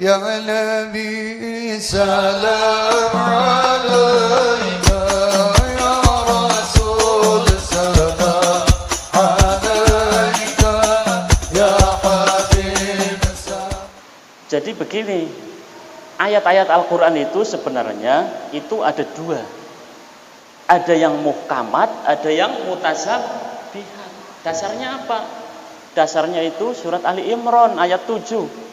يا نبي سلام عليك يا رسول سلام عليك يا حبيب سلام. Jadi begini, ayat-ayat Al-Quran itu sebenarnya itu ada dua. Ada yang muhkamat, ada yang mutasabihat. Dasarnya apa? Dasarnya itu surat Ali Imran ayat 7.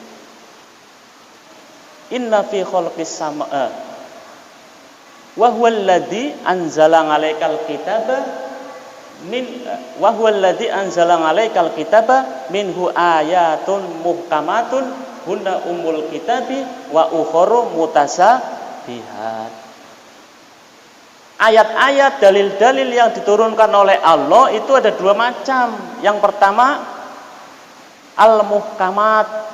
Inna fi khalqis samaa wa huwal ladzi anzala 'alaikal kitaba minhu ayatun muhkamatun hunna ummul kitabi wa ukharu mutasabihat. Ayat-ayat dalil-dalil yang diturunkan oleh Allah itu ada dua macam. Yang pertama al-muhkamat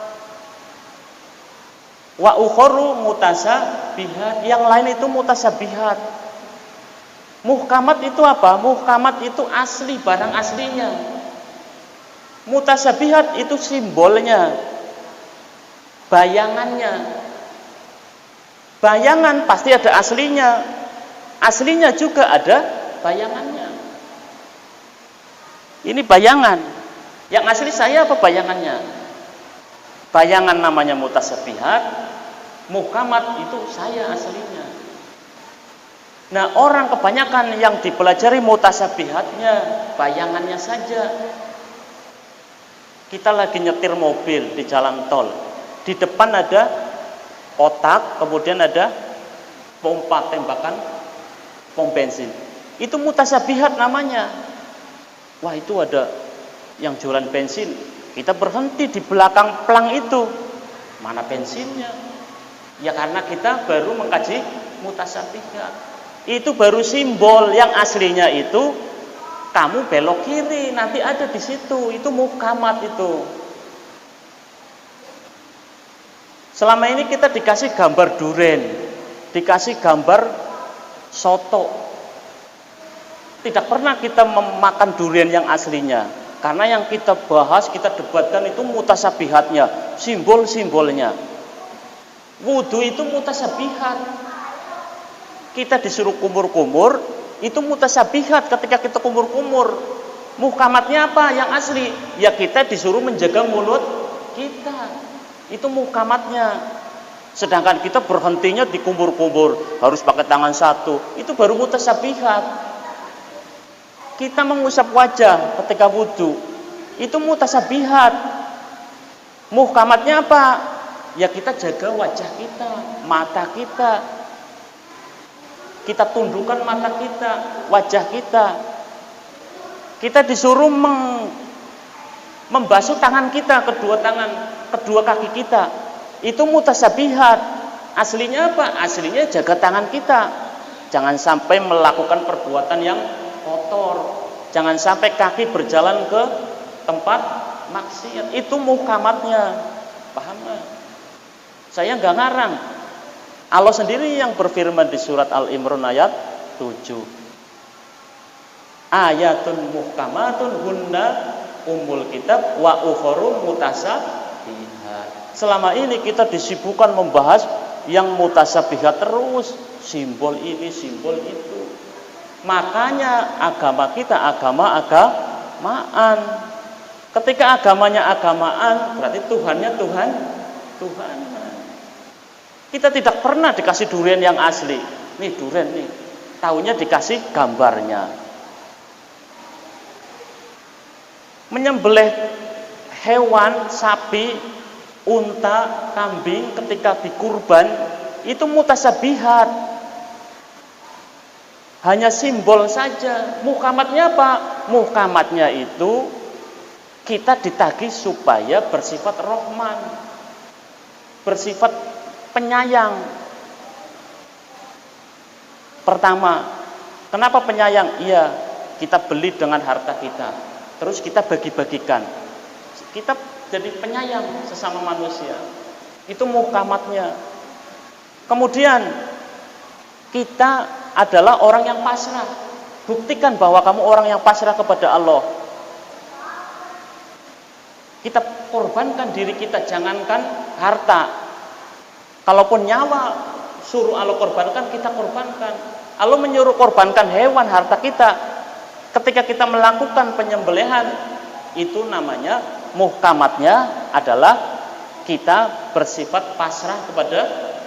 wa ukharu mutasabihat, yang lain itu mutasabihat. Muhkamat itu apa? Muhkamat itu asli, barang aslinya. Mutasabihat itu simbolnya, bayangannya. Bayangan pasti ada aslinya, aslinya juga ada bayangannya. Ini bayangan. Yang asli saya apa bayangannya? Bayangan namanya mutasabihat, muhkamat itu saya aslinya. Nah, orang kebanyakan yang dipelajari mutasabihatnya, bayangannya saja. Kita lagi nyetir mobil di jalan tol, di depan ada kotak, kemudian ada pompa tembakan pom bensin. Itu mutasabihat namanya. Wah, itu ada yang jualan bensin. Kita berhenti di belakang plang itu. Mana bensinnya? Ya karena kita baru mengkaji mutasabihat. Itu baru simbol, yang aslinya itu kamu belok kiri, nanti ada di situ. Itu muhkamat itu. Selama ini kita dikasih gambar duren, dikasih gambar soto. Tidak pernah kita memakan durian yang aslinya. Karena yang kita bahas, kita debatkan itu mutasabihatnya, simbol-simbolnya. Wudu itu mutasabihat. Kita disuruh kumur-kumur, itu mutasabihat ketika kita kumur-kumur. Muhkamatnya apa? Yang asli. Ya kita disuruh menjaga mulut kita. Itu muhkamatnya. Sedangkan kita berhentinya di kumur-kumur, harus pakai tangan satu. Itu baru mutasabihat. Kita mengusap wajah ketika wudhu, itu mutasabihat. Muhkamatnya apa? Ya kita jaga wajah kita, mata kita. Kita tundukkan mata kita, wajah kita. Kita disuruh membasuh tangan kita, kedua tangan, kedua kaki kita. Itu mutasabihat. Aslinya apa? Aslinya jaga tangan kita. Jangan sampai melakukan perbuatan yang kotor, jangan sampai kaki berjalan ke tempat maksiat. Itu muhkamatnya, paham gak? Saya nggak ngarang. Allah sendiri yang berfirman di surat Al-Imran ayat 7. Ayatun muhkamatun hunna ummul kitab wa ukharu mutasabihat. Selama ini kita disibukkan membahas yang mutasabihat terus, simbol ini, simbol itu. Makanya agama kita agamaan. Ketika agamanya agamaan, berarti Tuhannya Tuhan. Kita tidak pernah dikasih durian yang asli. Nih durian nih, taunya dikasih gambarnya. Menyembelih hewan, sapi, unta, kambing ketika dikurban, itu mutasabihat. Hanya simbol saja. Muhkamatnya apa? Muhkamatnya itu kita ditagih supaya bersifat rahman, bersifat penyayang. Pertama, kenapa penyayang? Iya, kita beli dengan harta kita, terus kita bagi-bagikan. Kita jadi penyayang sesama manusia. Itu muhkamatnya. Kemudian kita adalah orang yang pasrah. Buktikan bahwa kamu orang yang pasrah kepada Allah. Kita korbankan diri kita, jangankan harta. Kalaupun nyawa suruh Allah korbankan, kita korbankan. Allah menyuruh korbankan hewan, harta kita. Ketika kita melakukan penyembelihan, itu namanya muhkamatnya adalah kita bersifat pasrah kepada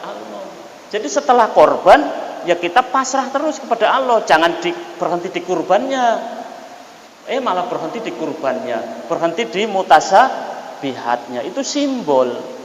Allah. Jadi setelah korban, ya kita pasrah terus kepada Allah. Jangan berhenti di kurbannya. Malah berhenti di kurbannya, berhenti di mutasabihatnya. Itu simbol.